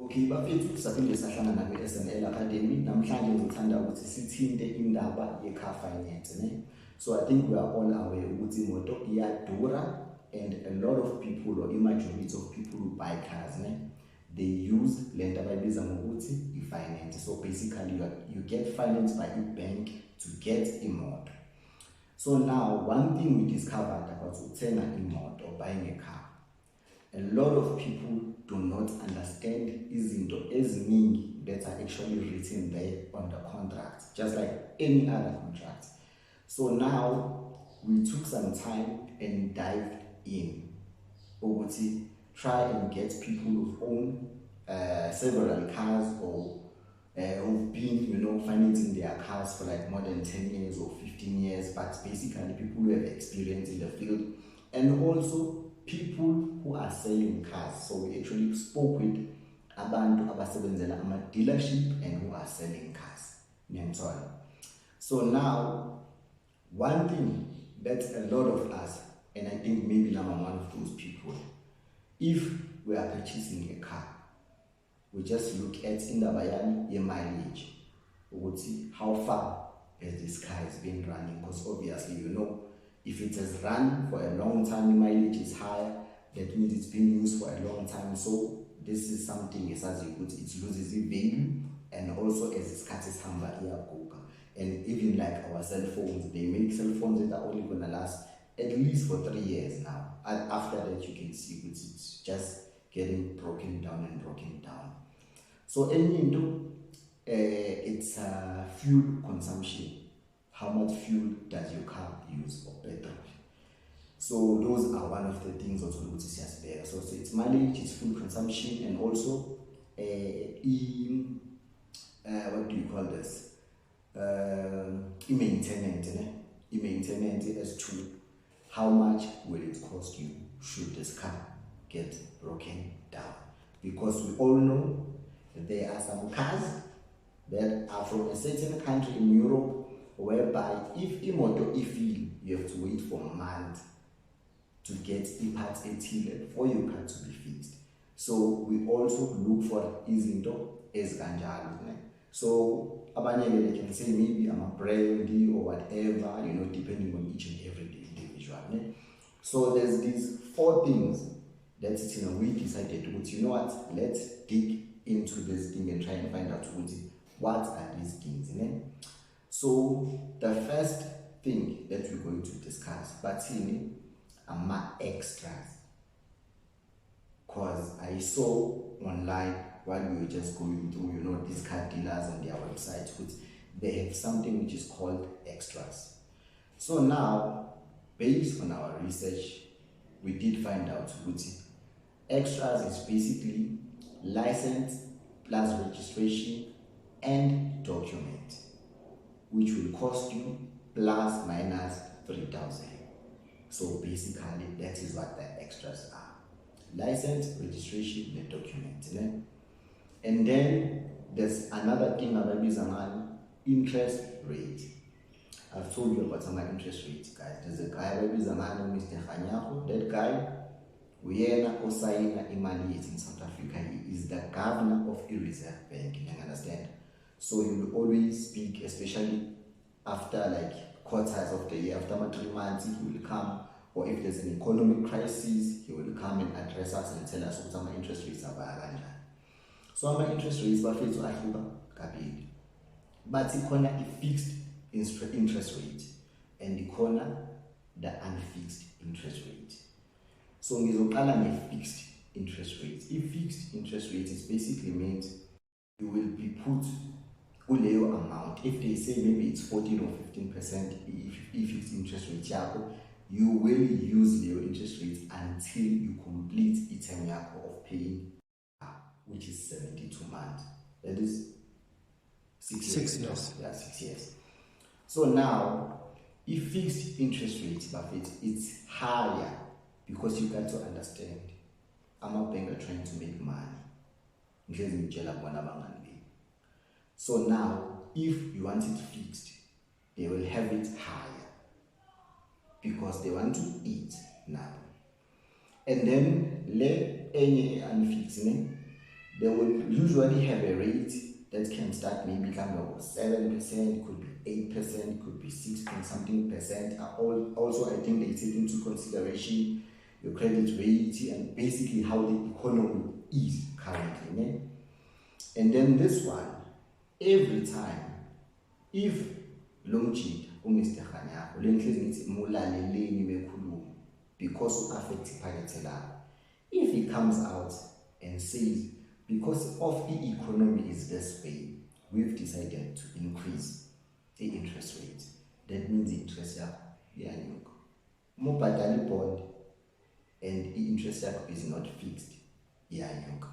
Okay, bafethu saphinde sahlangana kwi-SNL Academy. Namhlanje ngithanda ukuthi sithinte indaba ye-car finance, ne? So I think we are all aware ukuthi imoto iyadura, and a lot of people, or majority of people who buy cars, ne, they use lento abayibiza ngokuthi i-finance. So basically you get finance by a bank to get imoto. So now one thing we discovered about ukuthenga imoto or buying a car, a lot of people do not understand izinto eziningi that are actually written there on the contract, just like any other contract. So now we took some time and dived in. Oguti, try and get people who own several cars or who've been, financing their cars for like more than 10 years or 15 years, but basically people who have experience in the field, and also people who are selling cars. So we actually spoke with abantu abasebenzela ama dealership and who are selling cars. So now, one thing that a lot of us, and I think maybe I'm one of those people, if we are purchasing a car, we just look at indabayani mileage, we see how far has this car has been running, because obviously if it has run for a long time, the mileage is higher, that means it's been used for a long time. So this is something as you put, it loses its value, and also as it's cut hamba iyaguga. And even like our cell phones, they make cell phones that are only gonna last at least for 3 years now. And after that, you can see it's just getting broken down and broken down. So it's fuel consumption. How much fuel does your car use, or petrol? So those are one of the things also which is just there. So it's mileage, it's fuel consumption, and also what do you call this? Maintenance as to how much will it cost you should this car get broken down. Because we all know that there are some cars that are from a certain country in Europe, whereby if imoto ifile, you have to wait for a month to get parts ethile for your car to be fixed. So we also look for izinto ezikanjalo. So abanye can say maybe I'm a brandy or whatever, depending on each and every individual. So there's these 4 things that we decided to, let's dig into this thing and try and find out what are these things. So the first thing that we're going to discuss, but are my extras. Because I saw online while we were just going through, these car dealers on their website, they have something which is called extras. So now, based on our research, we did find out extras is basically license plus registration and document, which will cost you plus minus 3,000. So basically, that is what the extras are: license, registration, and document. And then there's another thing about interest rate. I've told you about my interest rate, guys. There's a guy Mr. Khanyago. That guy, Uyena Osaina Imani in South Africa. He is the governor of a reserve bank. You understand? So he will always speak, especially after like quarters of the year, after 3 months, he will come, or if there's an economic crisis, he will come and address us and tell us what my interest rates are. So my interest rates are fixed, but it's a fixed interest rate, and the unfixed interest rate. So ngizokala fixed interest rate. If fixed interest rate is basically meant you will be put uleyo amount. If they say maybe it's 14 or 15%, if it's interest rate, you will use your interest rate until you complete the term of paying, which is 72 months. That is 6 years. 6 years. Yeah, 6 years. So now, if fixed interest rate, Buffett, it's higher, because you got to understand, I'm a banker trying to make money. So now, if you want it fixed, they will have it higher, because they want to eat now. And then let any unfixing, They will usually have a rate that can start maybe kind of 7%, could be 8%, could be 6 point something percent. Also, I think they take into consideration your credit rate and basically how the economy is currently. Ne? And then this one, every time, if Longchit uMr. Khanyako lenhlezi ngithi mulaleleni bekhuluma because u-affect iphakethe lakho, if he comes out and says because of the economy is this way, we've decided to increase the interest rate, that means the interest yakho iyanyuka. Mubhadala bond and the interest yakho is not fixed, iyanyuka.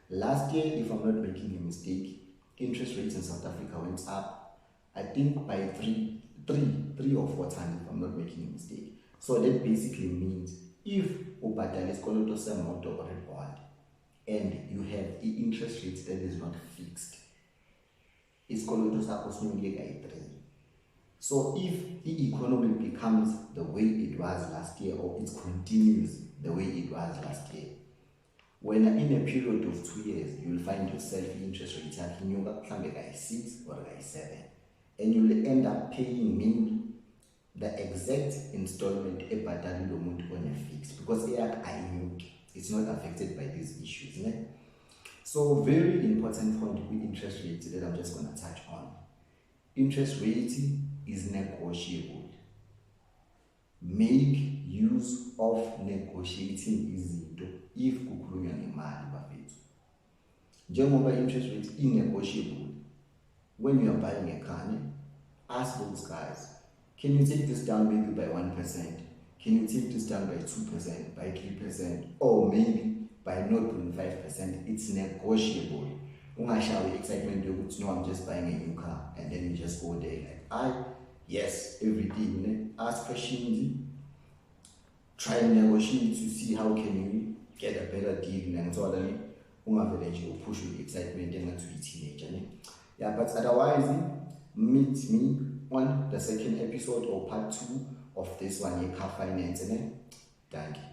Last year, if I'm not making a mistake, interest rates in South Africa went up, I think by three or four times, if I'm not making a mistake. So that basically means if ubhadala isikoloto semoto or a bond and you have the interest rate that is not fixed, isikoloto sakho sinyuke kayi-3. So if the economy becomes the way it was last year, or it continues the way it was last year, when in a period of 2 years, you'll find yourself interest rate yakinyuka mhlambe kayi-6 or kayi-7, and you'll end up paying maybe the exact installment ebhadalile umuntu on a fixed, because it's not affected by these issues. Ne? So very important point with interest rate that I'm just going to touch on. Interest rate is negotiable. Make use of negotiating izinto if kukhulunywa ngemali bafethu. Njengoba interest rate is negotiable, when you are buying a car, ask those guys, can you take this down maybe by 1%? Can you take this down by 2%, by 3%, or maybe by 0.5%? It's negotiable. Ungashawe excitement yokuthi no, I'm just buying a new car, and then you just go there like, yes, everything. Ask questions, try and negotiate to see how can you get a better deal, and so on. Ungavele push with excitement and to be teenager. Yeah, but otherwise, meet me on the second episode or part 2 of this one, car finance. Thank you.